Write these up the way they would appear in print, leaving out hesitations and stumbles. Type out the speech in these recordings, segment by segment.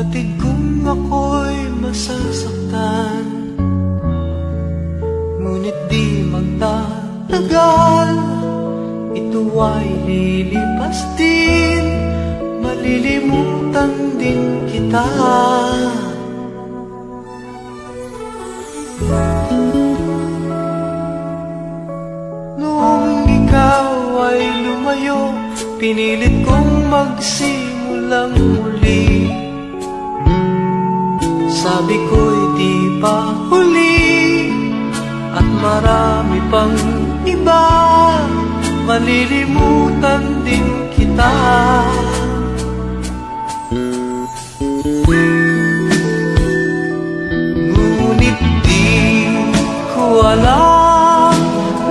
Batid kung ako'y masasaktan, ngunit di magtatagal, ito ay lilipas din, malilimutan din kita. Noong ikaw ay lumayo, pinilit kong magsimulang muli. Sabi ko'y di pa huli, at marami pang iba, malilimutan din kita. Ngunit di ko alam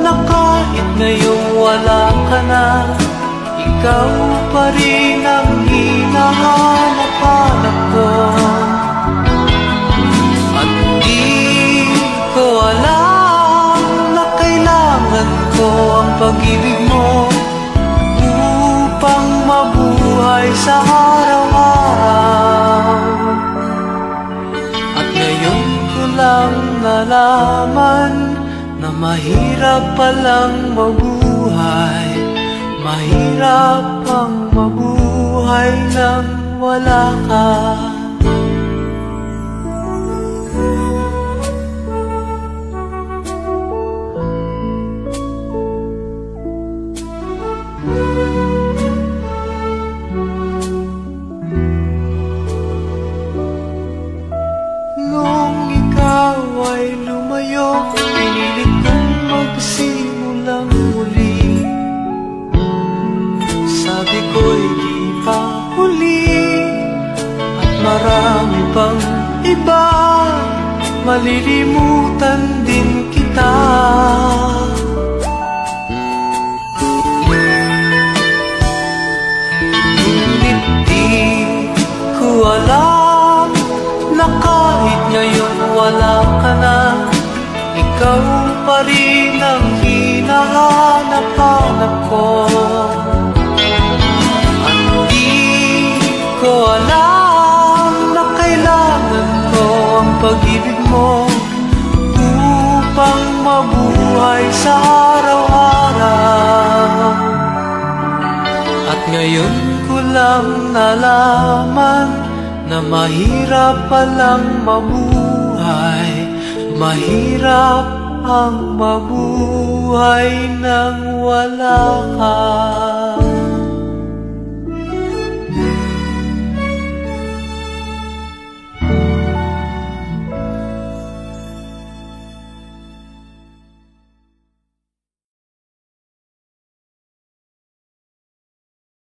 na kahit ngayong wala ka na, ikaw pa rin ang hinahanap-hanap ko. At di ko alam na kailangan ko ang pag-ibig mo upang mabuhay sa araw-araw. At ngayon ko lang nalaman na mahirap palang mabuhay, mahirap ang mabuhay nang wala ka. Nung ikaw ay lumayo, pinilit kong magsimulang muli. Sabi ko'y di pa huli, at marami pang iba, malilimutan din kita. Ngunit di ko alam na kahit ngayon wala ka na, ikaw pa rin ang hinahanap-hanap ko. Ko alam na kailangan ko ang pag-ibig mo upang mabuhay sa araw-araw. At ngayon ko lang nalaman na mahirap palang mabuhay, mahirap ang mabuhay nang wala ka.